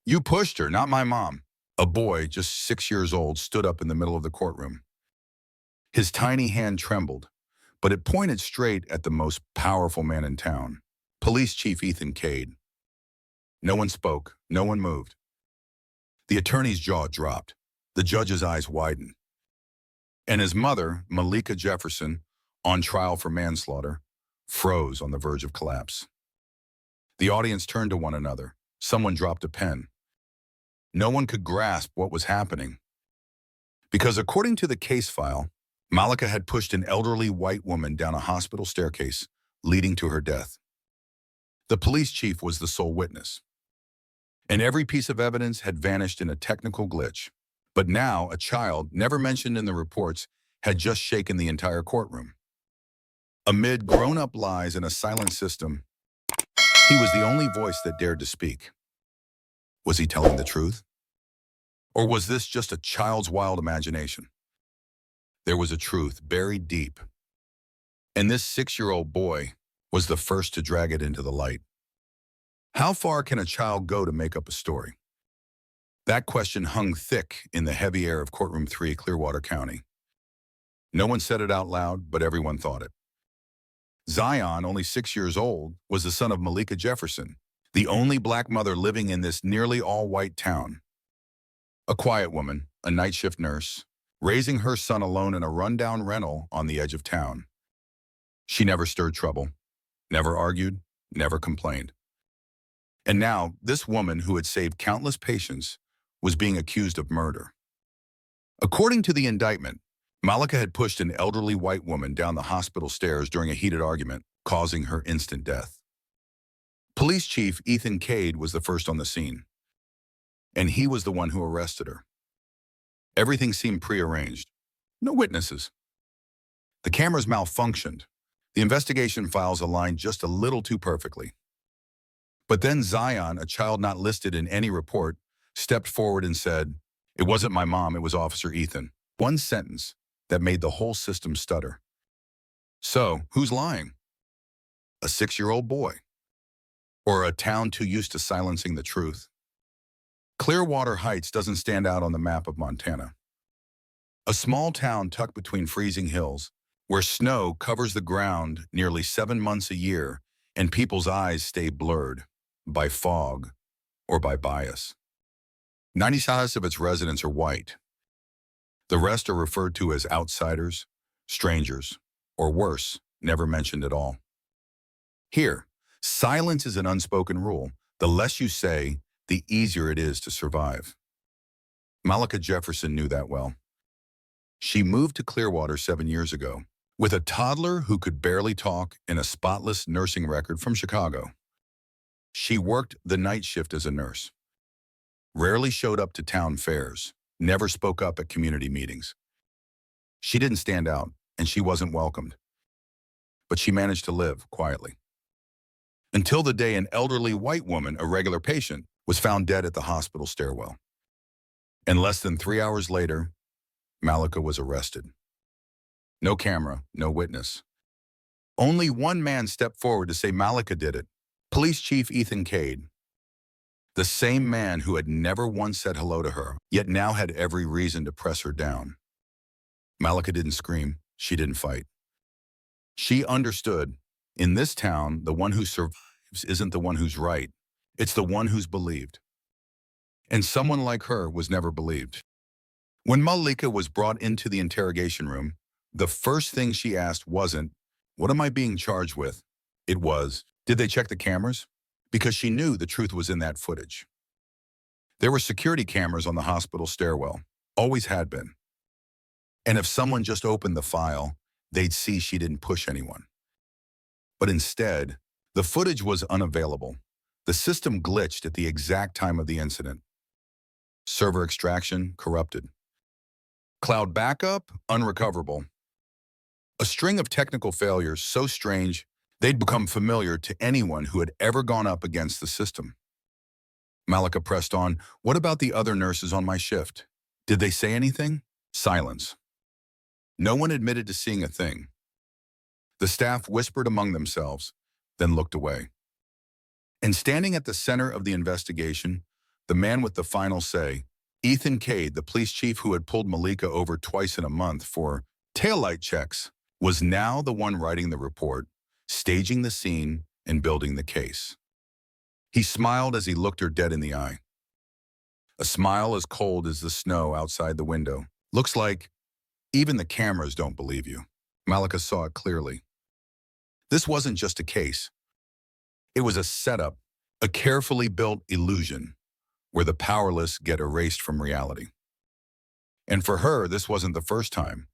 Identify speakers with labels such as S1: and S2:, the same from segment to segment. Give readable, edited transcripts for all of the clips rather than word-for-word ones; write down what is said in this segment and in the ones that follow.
S1: You pushed her, not my mom. A boy, just 6 years old, stood up in the middle of the courtroom. His tiny hand trembled, but it pointed straight at the most powerful man in town, Police Chief Ethan Cade. No one spoke, no one moved. The attorney's jaw dropped. The judge's eyes widened. And his mother, Malika Jefferson, on trial for manslaughter, froze on the verge of collapse. The audience turned to one another. Someone dropped a pen. No one could grasp what was happening. Because according to the case file, Malika had pushed an elderly white woman down a hospital staircase, leading to her death. The police chief was the sole witness. And every piece of evidence had vanished in a technical glitch. But now, a child, never mentioned in the reports, had just shaken the entire courtroom. Amid grown-up lies and a silent system, he was the only voice that dared to speak. Was he telling the truth? Or was this just a child's wild imagination? There was a truth buried deep. And this 6-year-old boy was the first to drag it into the light. How far can a child go to make up a story? That question hung thick in the heavy air of Courtroom 3, Clearwater County. No one said it out loud, but everyone thought it. Zion, only 6 years old, was the son of Malika Jefferson, the only black mother living in this nearly all-white town. A quiet woman, a night shift nurse, raising her son alone in a rundown rental on the edge of town. She never stirred trouble, never argued, never complained. And now, this woman who had saved countless patients was being accused of murder. According to the indictment, Malika had pushed an elderly white woman down the hospital stairs during a heated argument, causing her instant death. Police Chief Ethan Cade was the first on the scene, and he was the one who arrested her. Everything seemed prearranged. No witnesses. The cameras malfunctioned. The investigation files aligned just a little too perfectly. But then Zion, a child not listed in any report, stepped forward and said, "It wasn't my mom, it was Officer Ethan." One sentence that made the whole system stutter. So, who's lying? A 6-year-old boy? Or a town too used to silencing the truth? Clearwater Heights doesn't stand out on the map of Montana. A small town tucked between freezing hills, where snow covers the ground nearly 7 months a year and people's eyes stay blurred by fog or by bias. 96% of its residents are white. The rest are referred to as outsiders, strangers, or worse, never mentioned at all. Here, silence is an unspoken rule. The less you say, the easier it is to survive. Malika Jefferson knew that well. She moved to Clearwater 7 years ago, with a toddler who could barely talk and a spotless nursing record from Chicago. She worked the night shift as a nurse, rarely showed up to town fairs, never spoke up at community meetings. She didn't stand out, and she wasn't welcomed. But she managed to live quietly. Until the day an elderly white woman, a regular patient, was found dead at the hospital stairwell. And less than 3 hours later, Malika was arrested. No camera, no witness. Only one man stepped forward to say Malika did it, Police Chief Ethan Cade. The same man who had never once said hello to her, yet now had every reason to press her down. Malika didn't scream, she didn't fight. She understood, in this town, the one who survives isn't the one who's right, it's the one who's believed. And someone like her was never believed. When Malika was brought into the interrogation room, the first thing she asked wasn't, "What am I being charged with?" It was, "Did they check the cameras?" Because she knew the truth was in that footage. There were security cameras on the hospital stairwell, always had been. And if someone just opened the file, they'd see she didn't push anyone. But instead, the footage was unavailable. The system glitched at the exact time of the incident. Server extraction corrupted. Cloud backup unrecoverable. A string of technical failures so strange they'd become familiar to anyone who had ever gone up against the system. Malika pressed on, "What about the other nurses on my shift? Did they say anything?" Silence. No one admitted to seeing a thing. The staff whispered among themselves, then looked away. And standing at the center of the investigation The man with the final say, Ethan Cade, the police chief who had pulled Malika over twice in a month for taillight checks, was now the one writing the report, staging the scene, and building the case. He smiled as he looked her dead in the eye. A smile as cold as the snow outside the window. Looks like even the cameras don't believe you. Malika saw it clearly. This wasn't just a case. It was a setup, a carefully built illusion where the powerless get erased from reality. And for her, this wasn't the first time.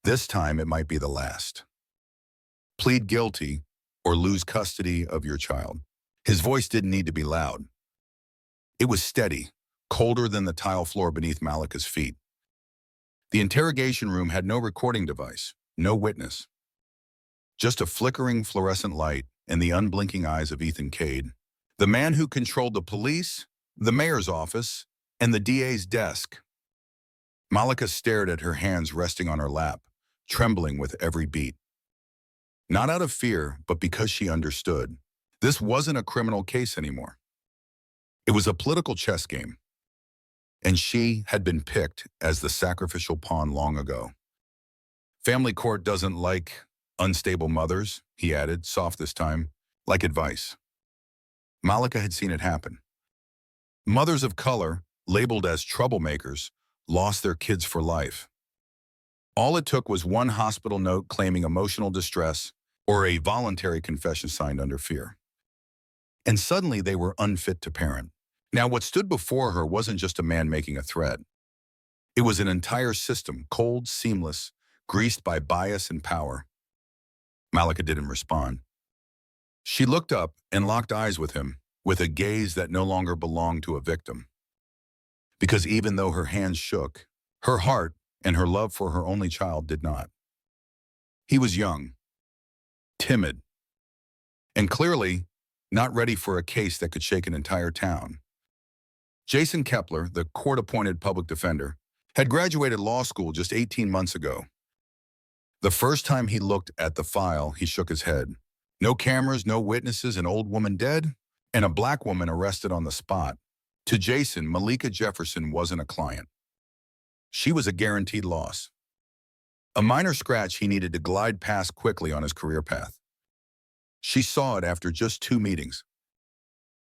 S1: This time it might be the last. Plead guilty or lose custody of your child. His voice didn't need to be loud. It was steady, colder than the tile floor beneath Malika's feet. The interrogation room had no recording device, no witness. Just a flickering fluorescent light and the unblinking eyes of Ethan Cade, the man who controlled the police, the mayor's office, and the DA's desk. Malika stared at her hands resting on her lap, trembling with every beat. Not out of fear, but because she understood. This wasn't a criminal case anymore. It was a political chess game, and she had been picked as the sacrificial pawn long ago. Family court doesn't like unstable mothers, he added, soft this time, like advice. Malika had seen it happen. Mothers of color, labeled as troublemakers, lost their kids for life. All it took was one hospital note claiming emotional distress or a voluntary confession signed under fear. And suddenly they were unfit to parent. Now, what stood before her wasn't just a man making a threat. It was an entire system, cold, seamless, greased by bias and power. Malika didn't respond. She looked up and locked eyes with him, with a gaze that no longer belonged to a victim. Because even though her hands shook, her heart and her love for her only child did not. He was young, timid, and clearly not ready for a case that could shake an entire town. Jason Kepler, the court-appointed public defender, had graduated law school just 18 months ago. The first time he looked at the file, he shook his head. No cameras, no witnesses, an old woman dead, and a black woman arrested on the spot. To Jason, Malika Jefferson wasn't a client. She was a guaranteed loss. A minor scratch he needed to glide past quickly on his career path. She saw it after just 2 meetings.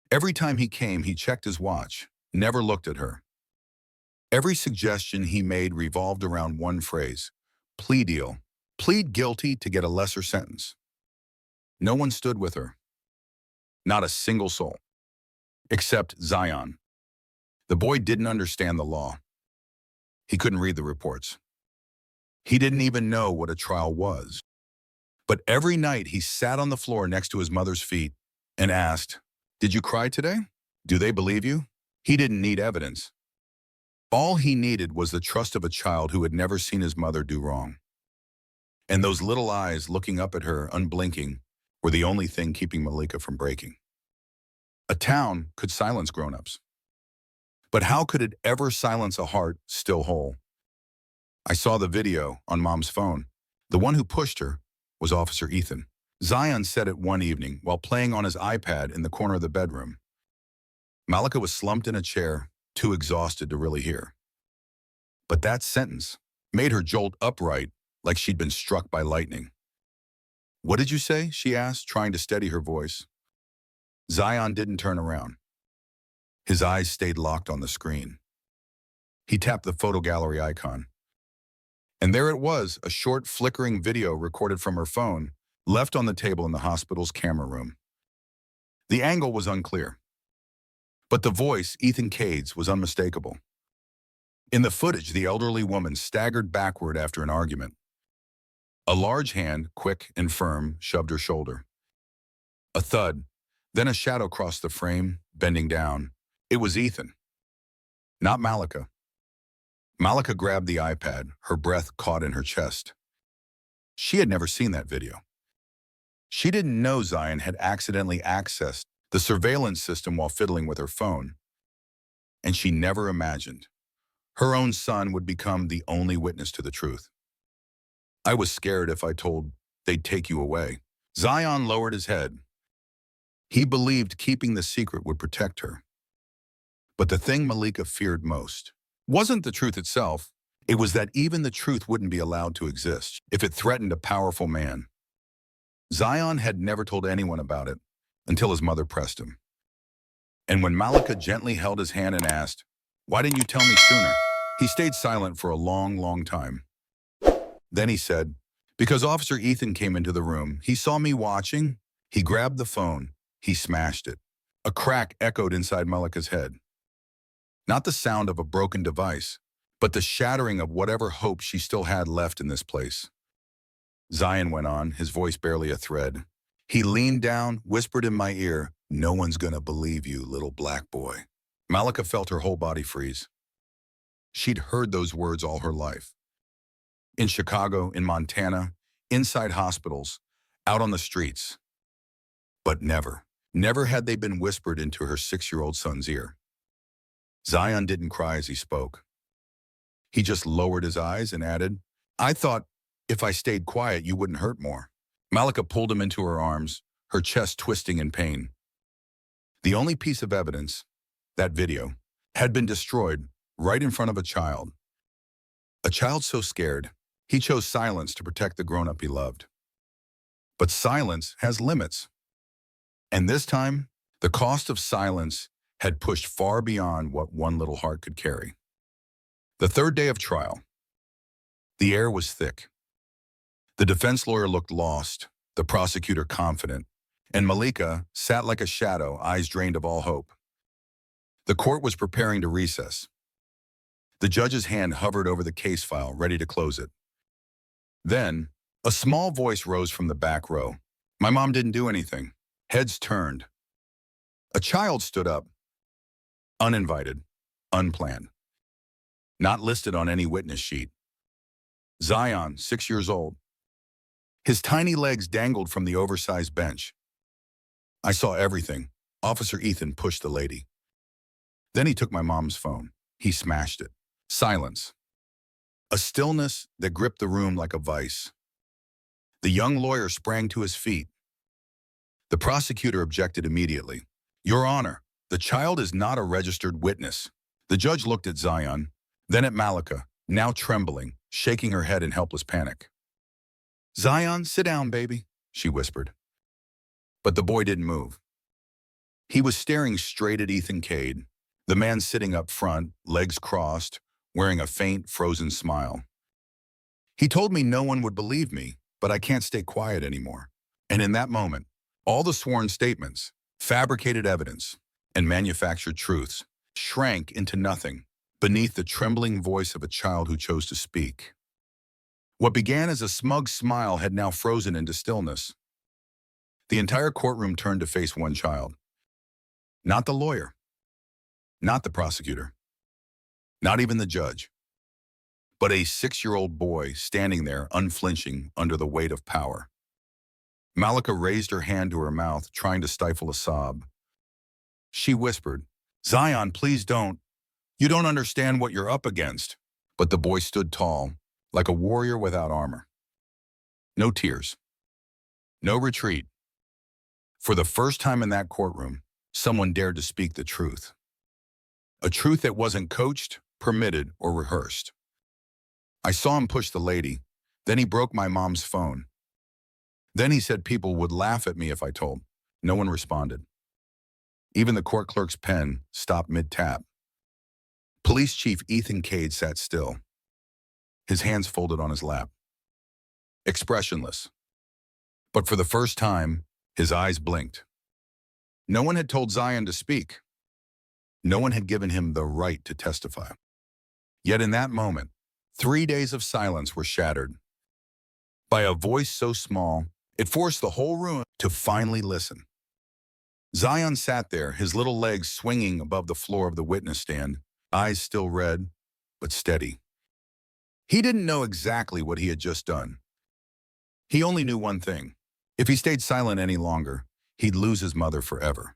S1: Every time he came, he checked his watch, never looked at her. Every suggestion he made revolved around one phrase: plea deal. Plead guilty to get a lesser sentence. No one stood with her. Not a single soul. Except Zion. The boy didn't understand the law. He couldn't read the reports. He didn't even know what a trial was. But every night he sat on the floor next to his mother's feet and asked, "Did you cry today? Do they believe you?" He didn't need evidence. All he needed was the trust of a child who had never seen his mother do wrong. And those little eyes looking up at her, unblinking, were the only thing keeping Malika from breaking. A town could silence grown-ups. But how could it ever silence a heart still whole? I saw the video on Mom's phone. The one who pushed her was Officer Ethan. Zion said it one evening while playing on his iPad in the corner of the bedroom. Malika was slumped in a chair, too exhausted to really hear. But that sentence made her jolt upright like she'd been struck by lightning. "What did you say?" she asked, trying to steady her voice. Zion didn't turn around. His eyes stayed locked on the screen. He tapped the photo gallery icon. And there it was, a short flickering video recorded from her phone, left on the table in the hospital's camera room. The angle was unclear. But the voice, Ethan Cade's, was unmistakable. In the footage, the elderly woman staggered backward after an argument. A large hand, quick and firm, shoved her shoulder. A thud, then a shadow crossed the frame, bending down. It was Ethan, not Malika. Malika grabbed the iPad, her breath caught in her chest. She had never seen that video. She didn't know Zion had accidentally accessed the surveillance system while fiddling with her phone. And she never imagined her own son would become the only witness to the truth. "I was scared if I told they'd take you away." Zion lowered his head. He believed keeping the secret would protect her. But the thing Malika feared most wasn't the truth itself. It was that even the truth wouldn't be allowed to exist if it threatened a powerful man. Zion had never told anyone about it until his mother pressed him. And when Malika gently held his hand and asked, "Why didn't you tell me sooner?" he stayed silent for a long, long time. Then he said, "Because Officer Ethan came into the room. He saw me watching. He grabbed the phone. He smashed it." A crack echoed inside Malika's head. Not the sound of a broken device, but the shattering of whatever hope she still had left in this place. Zion went on, his voice barely a thread. He leaned down, whispered in my ear, "No one's gonna believe you, little black boy." Malika felt her whole body freeze. She'd heard those words all her life. In Chicago, in Montana, inside hospitals, out on the streets. But never had they been whispered into her 6-year-old son's ear. Zion didn't cry as he spoke. He just lowered his eyes and added, "I thought if I stayed quiet, you wouldn't hurt more." Malika pulled him into her arms, her chest twisting in pain. The only piece of evidence, that video, had been destroyed right in front of a child. A child so scared, he chose silence to protect the grown-up he loved. But silence has limits. And this time, the cost of silence had pushed far beyond what one little heart could carry. The third day of trial. The air was thick. The defense lawyer looked lost, the prosecutor confident, and Malika sat like a shadow, eyes drained of all hope. The court was preparing to recess. The judge's hand hovered over the case file, ready to close it. Then, a small voice rose from the back row. My mom didn't do anything. Heads turned. A child stood up. Uninvited, unplanned. Not listed on any witness sheet. Zion, 6 years old. His tiny legs dangled from the oversized bench. I saw everything. Officer Ethan pushed the lady. Then he took my mom's phone. He smashed it. Silence. A stillness that gripped the room like a vice. The young lawyer sprang to his feet. The prosecutor objected immediately. Your Honor, the child is not a registered witness. The judge looked at Zion, then at Malika, now trembling, shaking her head in helpless panic. Zion, sit down, baby, she whispered. But the boy didn't move. He was staring straight at Ethan Cade, the man sitting up front, legs crossed, wearing a faint, frozen smile. He told me no one would believe me, but I can't stay quiet anymore. And in that moment, all the sworn statements, fabricated evidence, and manufactured truths shrank into nothing beneath the trembling voice of a child who chose to speak. What began as a smug smile had now frozen into stillness. The entire courtroom turned to face one child. Not the lawyer. Not the prosecutor. Not even the judge. But a 6-year-old boy standing there unflinching under the weight of power. Malika raised her hand to her mouth, trying to stifle a sob. She whispered, Zion, please don't. You don't understand what you're up against. But the boy stood tall, like a warrior without armor. No tears. No retreat. For the first time in that courtroom, someone dared to speak the truth. A truth that wasn't coached, permitted, or rehearsed. I saw him push the lady. Then he broke my mom's phone. Then he said people would laugh at me if I told. No one responded. Even the court clerk's pen stopped mid-tap. Police Chief Ethan Cade sat still, his hands folded on his lap. Expressionless. But for the first time, his eyes blinked. No one had told Zion to speak. No one had given him the right to testify. Yet in that moment, 3 days of silence were shattered. By a voice so small, it forced the whole room to finally listen. Zion sat there, his little legs swinging above the floor of the witness stand, eyes still red, but steady. He didn't know exactly what he had just done. He only knew one thing. If he stayed silent any longer, he'd lose his mother forever.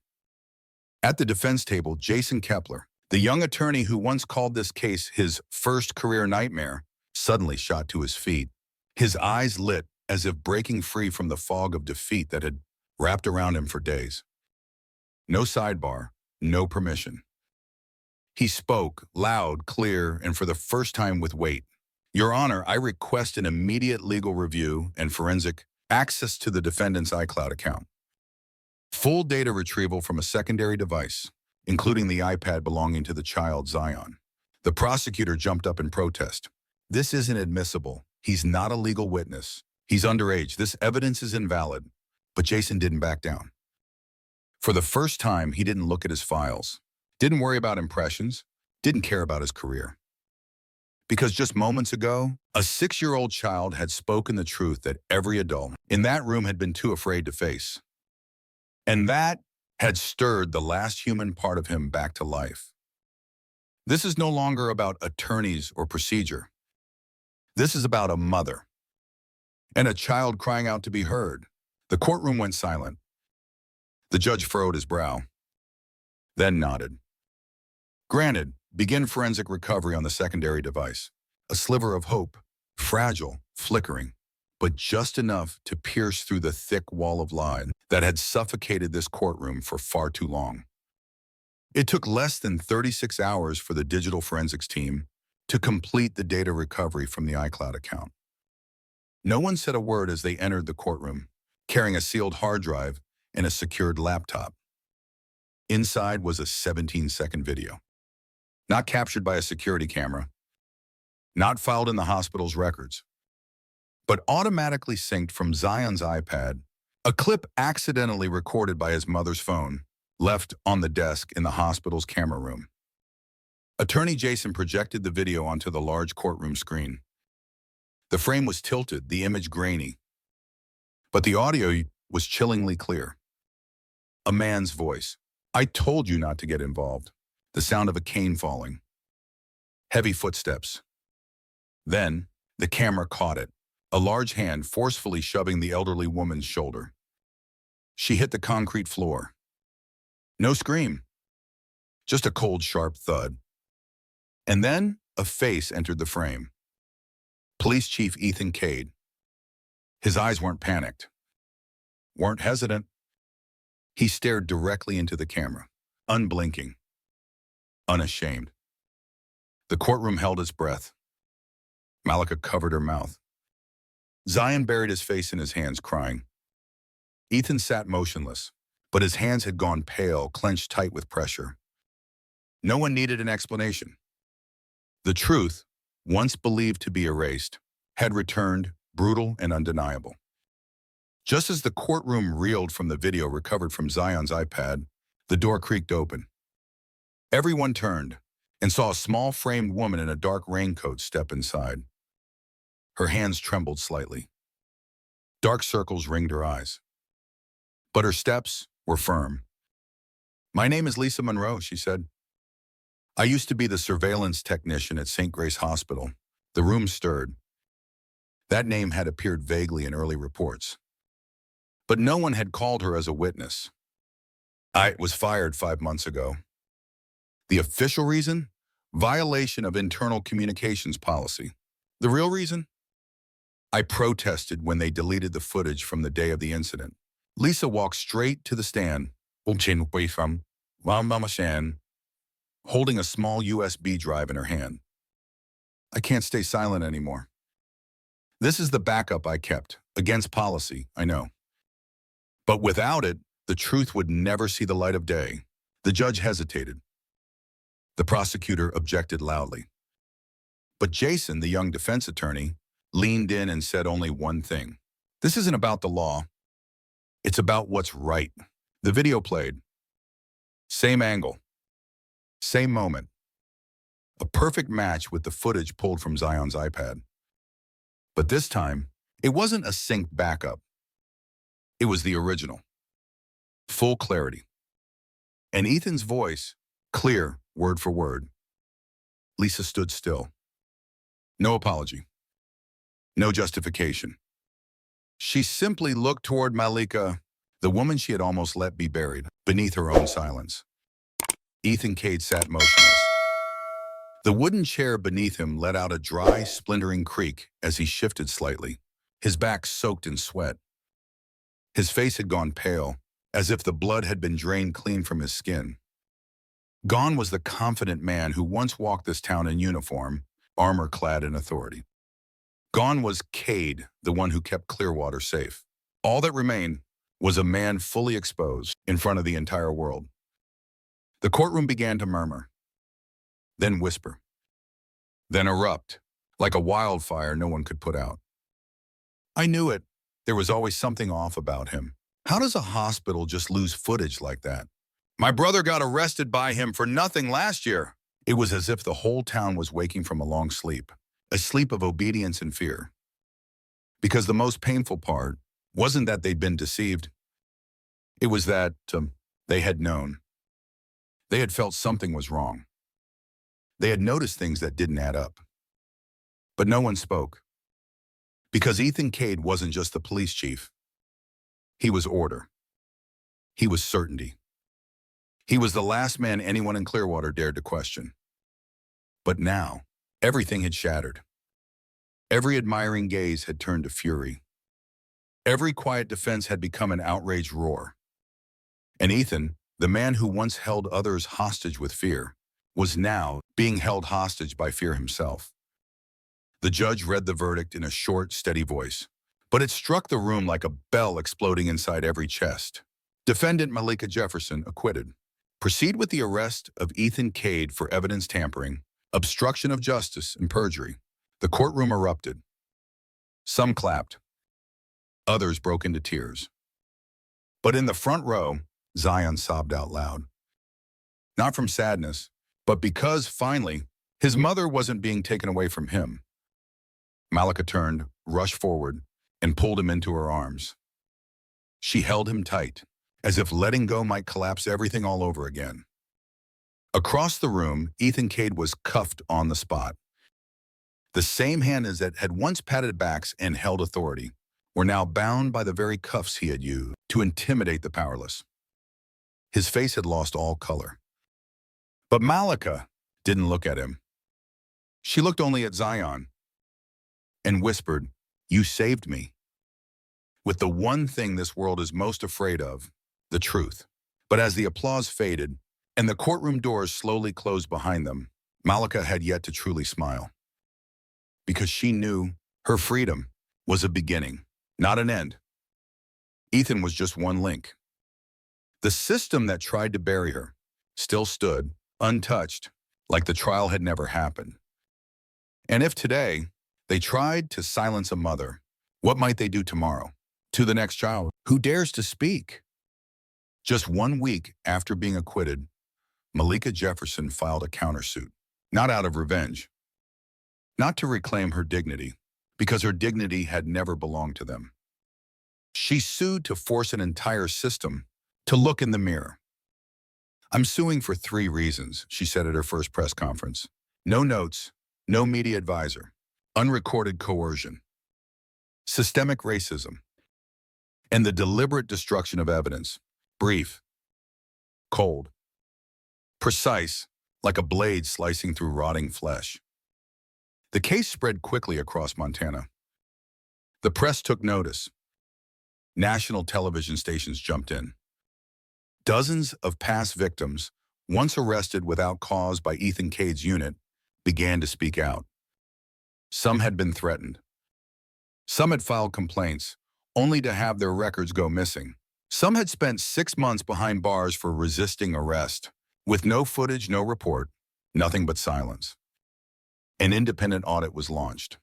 S1: At the defense table, Jason Kepler, the young attorney who once called this case his first career nightmare, suddenly shot to his feet. His eyes lit as if breaking free from the fog of defeat that had wrapped around him for days. No sidebar, no permission. He spoke, loud, clear, and for the first time with weight. Your Honor, I request an immediate legal review and forensic access to the defendant's iCloud account. Full data retrieval from a secondary device, including the iPad belonging to the child Zion. The prosecutor jumped up in protest. This isn't admissible. He's not a legal witness. He's underage. This evidence is invalid. But Jason didn't back down. For the first time, he didn't look at his files, didn't worry about impressions, didn't care about his career. Because just moments ago, a 6-year-old child had spoken the truth that every adult in that room had been too afraid to face. And that had stirred the last human part of him back to life. This is no longer about attorneys or procedure. This is about a mother and a child crying out to be heard. The courtroom went silent. The judge furrowed his brow, then nodded. Granted, begin forensic recovery on the secondary device. A sliver of hope, fragile, flickering, but just enough to pierce through the thick wall of lies that had suffocated this courtroom for far too long. It took less than 36 hours for the digital forensics team to complete the data recovery from the iCloud account. No one said a word as they entered the courtroom, carrying a sealed hard drive and a secured laptop. Inside was a 17-second video, not captured by a security camera, not filed in the hospital's records, but automatically synced from Zion's iPad, a clip accidentally recorded by his mother's phone, left on the desk in the hospital's camera room. Attorney Jason projected the video onto the large courtroom screen. The frame was tilted, the image grainy, but the audio was chillingly clear. A man's voice. I told you not to get involved. The sound of a cane falling. Heavy footsteps. Then, the camera caught it, a large hand forcefully shoving the elderly woman's shoulder. She hit the concrete floor. No scream, just a cold, sharp thud. And then, a face entered the frame. Police Chief Ethan Cade. His eyes weren't panicked, weren't hesitant. He stared directly into the camera, unblinking, unashamed. The courtroom held its breath. Malika covered her mouth. Zion buried his face in his hands, crying. Ethan sat motionless, but his hands had gone pale, clenched tight with pressure. No one needed an explanation. The truth, once believed to be erased, had returned, brutal and undeniable. Just as the courtroom reeled from the video recovered from Zion's iPad, the door creaked open. Everyone turned and saw a small framed woman in a dark raincoat step inside. Her hands trembled slightly. Dark circles ringed her eyes. But her steps were firm. My name is Lisa Monroe, she said. I used to be the surveillance technician at St. Grace Hospital. The room stirred. That name had appeared vaguely in early reports. But no one had called her as a witness. I was fired 5 months ago. The official reason? Violation of internal communications policy. The real reason? I protested when they deleted the footage from the day of the incident. Lisa walked straight to the stand, holding a small USB drive in her hand. I can't stay silent anymore. This is the backup I kept, against policy, I know. But without it, the truth would never see the light of day. The judge hesitated. The prosecutor objected loudly. But Jason, the young defense attorney, leaned in and said only one thing. This isn't about the law. It's about what's right. The video played. Same angle. Same moment. A perfect match with the footage pulled from Zion's iPad. But this time, it wasn't a synced backup. It was the original. Full clarity. And Ethan's voice, clear, word for word. Lisa stood still. No apology. No justification. She simply looked toward Malika, the woman she had almost let be buried, beneath her own silence. Ethan Cade sat motionless. The wooden chair beneath him let out a dry, splintering creak as he shifted slightly, his back soaked in sweat. His face had gone pale, as if the blood had been drained clean from his skin. Gone was the confident man who once walked this town in uniform, armor-clad in authority. Gone was Cade, the one who kept Clearwater safe. All that remained was a man fully exposed in front of the entire world. The courtroom began to murmur, then whisper, then erupt, like a wildfire no one could put out. I knew it. There was always something off about him. How does a hospital just lose footage like that? My brother got arrested by him for nothing last year. It was as if the whole town was waking from a long sleep, a sleep of obedience and fear. Because the most painful part wasn't that they'd been deceived. It was that they had known. They had felt something was wrong. They had noticed things that didn't add up. But no one spoke. Because Ethan Cade wasn't just the police chief. He was order. He was certainty. He was the last man anyone in Clearwater dared to question. But now, everything had shattered. Every admiring gaze had turned to fury. Every quiet defense had become an outraged roar. And Ethan, the man who once held others hostage with fear, was now being held hostage by fear himself. The judge read the verdict in a short, steady voice, but it struck the room like a bell exploding inside every chest. Defendant Malika Jefferson acquitted. Proceed with the arrest of Ethan Cade for evidence tampering, obstruction of justice, and perjury. The courtroom erupted. Some clapped. Others broke into tears. But in the front row, Zion sobbed out loud. Not from sadness, but because, finally, his mother wasn't being taken away from him. Malika turned, rushed forward, and pulled him into her arms. She held him tight, as if letting go might collapse everything all over again. Across the room, Ethan Cade was cuffed on the spot. The same hands that had once patted backs and held authority were now bound by the very cuffs he had used to intimidate the powerless. His face had lost all color. But Malika didn't look at him. She looked only at Zion and whispered, "You saved me." With the one thing this world is most afraid of, the truth. But as the applause faded and the courtroom doors slowly closed behind them, Malika had yet to truly smile. Because she knew her freedom was a beginning, not an end. Ethan was just one link. The system that tried to bury her still stood, untouched, like the trial had never happened. And if today they tried to silence a mother, what might they do tomorrow to the next child who dares to speak? Just 1 week after being acquitted, Malika Jefferson filed a countersuit, not out of revenge, not to reclaim her dignity, because her dignity had never belonged to them. She sued to force an entire system to look in the mirror. I'm suing for 3 reasons, she said at her first press conference. No notes, no media advisor, unrecorded coercion, systemic racism, and the deliberate destruction of evidence. Brief, cold, precise, like a blade slicing through rotting flesh. The case spread quickly across Montana. The press took notice. National television stations jumped in. Dozens of past victims, once arrested without cause by Ethan Cade's unit, began to speak out. Some had been threatened. Some had filed complaints, only to have their records go missing. Some had spent 6 months behind bars for resisting arrest, with no footage, no report, nothing but silence. An independent audit was launched.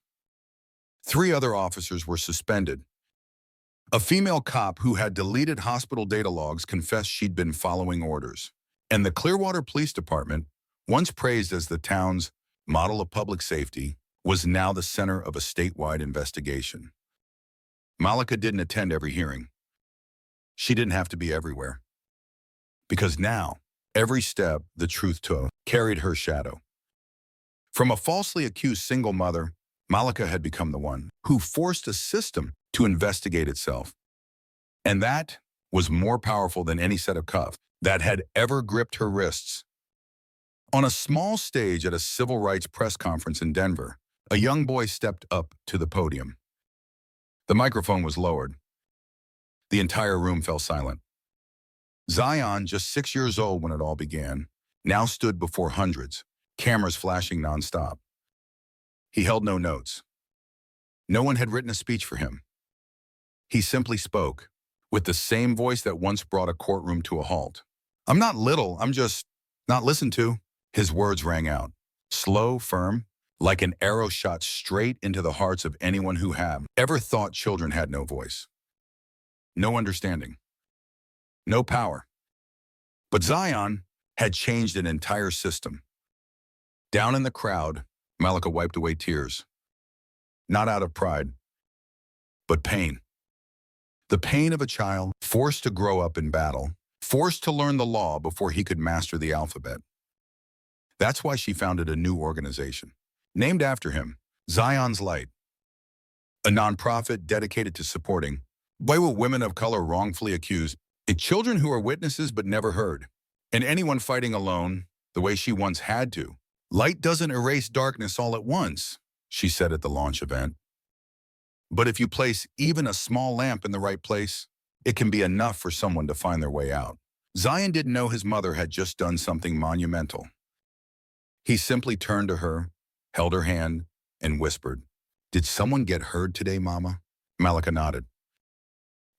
S1: 3 other officers were suspended. A female cop who had deleted hospital data logs confessed she'd been following orders. And the Clearwater Police Department, once praised as the town's model of public safety, was now the center of a statewide investigation. Malika didn't attend every hearing. She didn't have to be everywhere. Because now, every step the truth took carried her shadow. From a falsely accused single mother, Malika had become the one who forced a system to investigate itself. And that was more powerful than any set of cuffs that had ever gripped her wrists. On a small stage at a civil rights press conference in Denver, a young boy stepped up to the podium. The microphone was lowered. The entire room fell silent. Zion, just 6 years old when it all began, now stood before hundreds, cameras flashing nonstop. He held no notes. No one had written a speech for him. He simply spoke, with the same voice that once brought a courtroom to a halt. "I'm not little, I'm just not listened to." His words rang out, slow, firm, like an arrow shot straight into the hearts of anyone who had ever thought children had no voice, no understanding, no power. But Zion had changed an entire system. Down in the crowd, Malika wiped away tears, not out of pride, but pain. The pain of a child forced to grow up in battle, forced to learn the law before he could master the alphabet. That's why she founded a new organization, named after him, Zion's Light, a nonprofit dedicated to supporting women of color wrongfully accused, and children who are witnesses but never heard, and anyone fighting alone the way she once had to. "Light doesn't erase darkness all at once," she said at the launch event. "But if you place even a small lamp in the right place, it can be enough for someone to find their way out." Zion didn't know his mother had just done something monumental. He simply turned to her, held her hand, and whispered, "Did someone get heard today, Mama?" Malika nodded.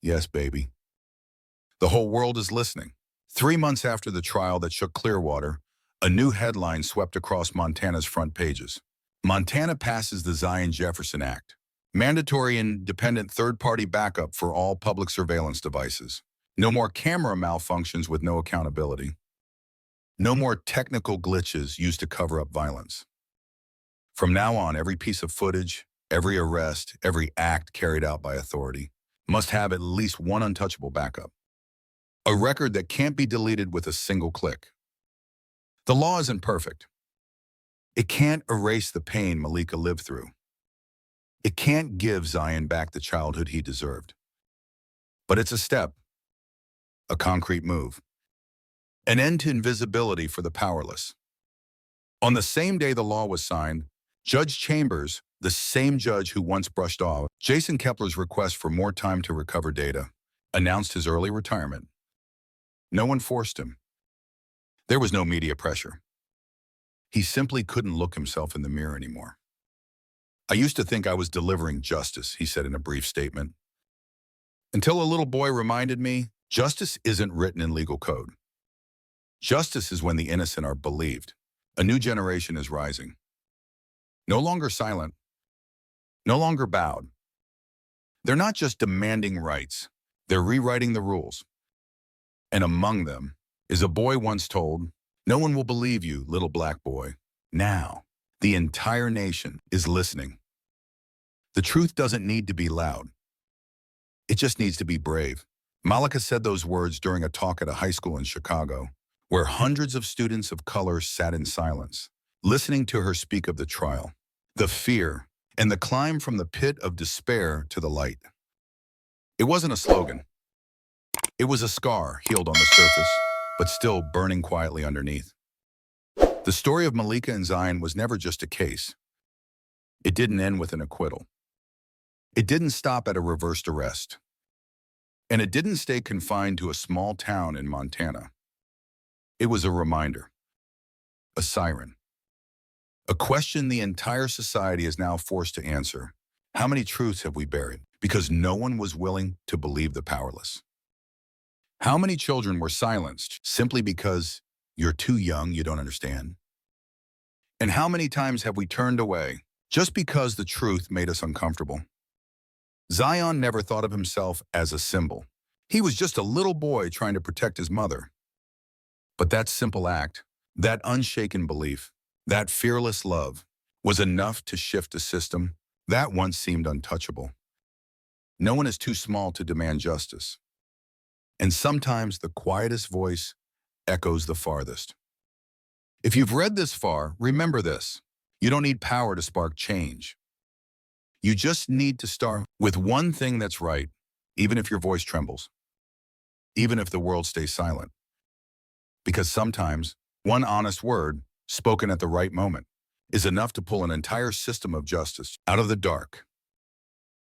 S1: "Yes, baby." The whole world is listening. 3 months after the trial that shook Clearwater, a new headline swept across Montana's front pages. Montana passes the Zion-Jefferson Act, mandatory independent third-party backup for all public surveillance devices. No more camera malfunctions with no accountability. No more technical glitches used to cover up violence. From now on, every piece of footage, every arrest, every act carried out by authority must have at least one untouchable backup. A record that can't be deleted with a single click. The law isn't perfect. It can't erase the pain Malika lived through. It can't give Zion back the childhood he deserved. But it's a step, a concrete move, an end to invisibility for the powerless. On the same day the law was signed, Judge Chambers, the same judge who once brushed off Jason Kepler's request for more time to recover data, announced his early retirement. No one forced him. There was no media pressure. He simply couldn't look himself in the mirror anymore. "I used to think I was delivering justice," he said in a brief statement, "until a little boy reminded me, justice isn't written in legal code. Justice is when the innocent are believed. A new generation is rising. No longer silent, no longer bowed. They're not just demanding rights, they're rewriting the rules." And among them is a boy once told, "No one will believe you, little black boy." Now, the entire nation is listening. The truth doesn't need to be loud. It just needs to be brave. Malika said those words during a talk at a high school in Chicago, where hundreds of students of color sat in silence, listening to her speak of the trial, the fear, and the climb from the pit of despair to the light. It wasn't a slogan. It was a scar healed on the surface, but still burning quietly underneath. The story of Malika and Zion was never just a case. It didn't end with an acquittal. It didn't stop at a reversed arrest. And it didn't stay confined to a small town in Montana. It was a reminder, a siren, a question the entire society is now forced to answer. How many truths have we buried because no one was willing to believe the powerless? How many children were silenced simply because you're too young, you don't understand? And how many times have we turned away just because the truth made us uncomfortable? Zion never thought of himself as a symbol. He was just a little boy trying to protect his mother. But that simple act, that unshaken belief, that fearless love was enough to shift a system that once seemed untouchable. No one is too small to demand justice. And sometimes the quietest voice echoes the farthest. If you've read this far, remember this. You don't need power to spark change. You just need to start with one thing that's right, even if your voice trembles, even if the world stays silent. Because sometimes one honest word, spoken at the right moment, is enough to pull an entire system of justice out of the dark.